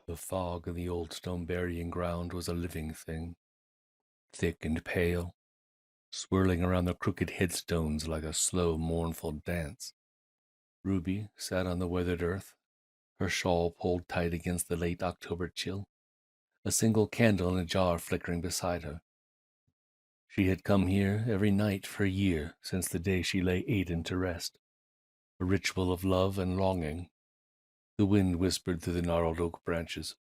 The fog in the old stone burying ground was a living thing, thick and pale, swirling around the crooked headstones like a slow, mournful dance. Ruby sat on the weathered earth, her shawl pulled tight against the late October chill, a single candle in a jar flickering beside her. She had come here every night for a year since the day she lay Ayden to rest, a ritual of love and longing. The wind whispered through the gnarled oak branches,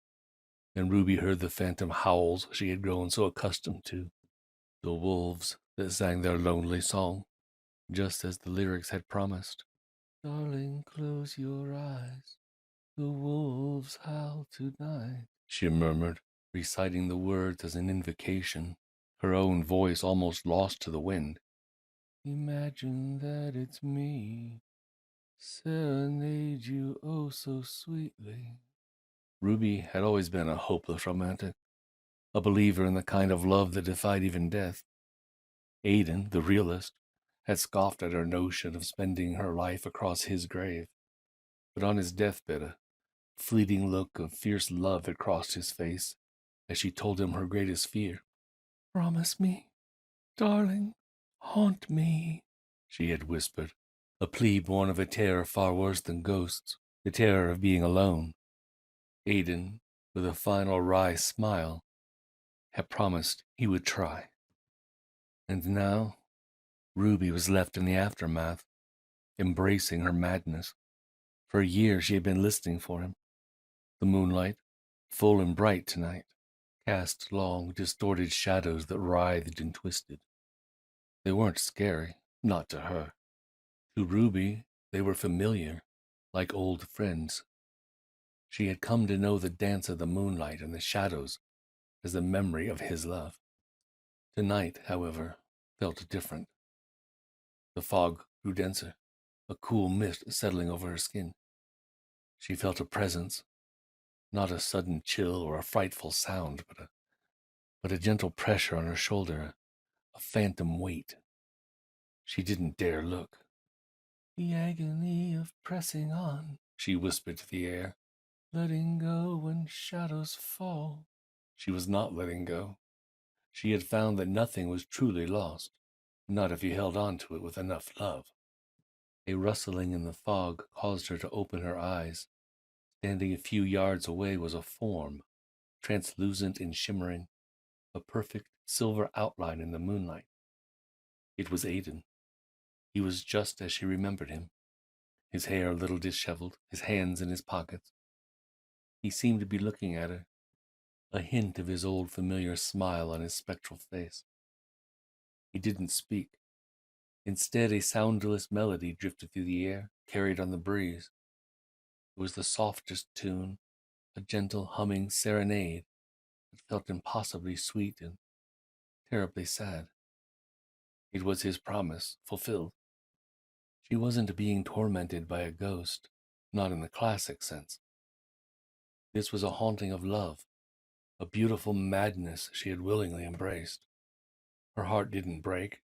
and Ruby heard the phantom howls she had grown so accustomed to, the wolves that sang their lonely song, just as the lyrics had promised. Darling, close your eyes, the wolves howl tonight, she murmured, reciting the words as an invocation, her own voice almost lost to the wind. Imagine that it's me, serenade you oh so sweetly. Ruby had always been a hopeless romantic, a believer in the kind of love that defied even death. Ayden, the realist, had scoffed at her notion of spending her life across his grave. But on his deathbed, a fleeting look of fierce love had crossed his face as she told him her greatest fear. Promise me, darling, haunt me, she had whispered, a plea born of a terror far worse than ghosts, the terror of being alone. Ayden, with a final wry smile, had promised he would try. And now Ruby was left in the aftermath, embracing her madness. For a year she had been listening for him. The moonlight, full and bright tonight, cast long, distorted shadows that writhed and twisted. They weren't scary, not to her. To Ruby, they were familiar, like old friends. She had come to know the dance of the moonlight and the shadows as the memory of his love. Tonight, however, felt different. The fog grew denser, a cool mist settling over her skin. She felt a presence, not a sudden chill or a frightful sound, but a gentle pressure on her shoulder, a phantom weight. She didn't dare look. The agony of pressing on, she whispered to the air, letting go when shadows fall. She was not letting go. She had found that nothing was truly lost, not if you held on to it with enough love. A rustling in the fog caused her to open her eyes. Standing a few yards away was a form, translucent and shimmering, a perfect silver outline in the moonlight. It was Ayden. He was just as she remembered him, his hair a little disheveled, his hands in his pockets. He seemed to be looking at her, a hint of his old familiar smile on his spectral face. He didn't speak. Instead, a soundless melody drifted through the air, carried on the breeze. It was the softest tune, a gentle humming serenade that felt impossibly sweet and terribly sad. It was his promise, fulfilled. She wasn't being tormented by a ghost, not in the classic sense. This was a haunting of love, a beautiful madness she had willingly embraced. Her heart didn't break.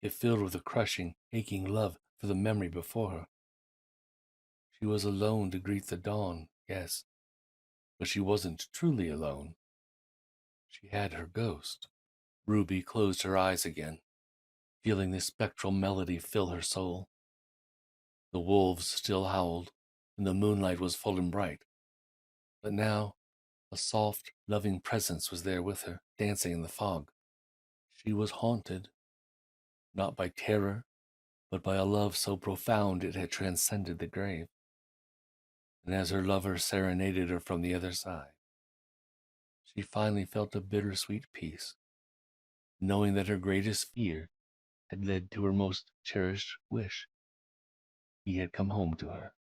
It filled with a crushing, aching love for the memory before her. She was alone to greet the dawn, yes, but she wasn't truly alone. She had her ghost. Ruby closed her eyes again, feeling the spectral melody fill her soul. The wolves still howled, and the moonlight was full and bright. But now a soft, loving presence was there with her, dancing in the fog. She was haunted, not by terror, but by a love so profound it had transcended the grave. And as her lover serenaded her from the other side, she finally felt a bittersweet peace, knowing that her greatest fear had led to her most cherished wish. He had come home to her.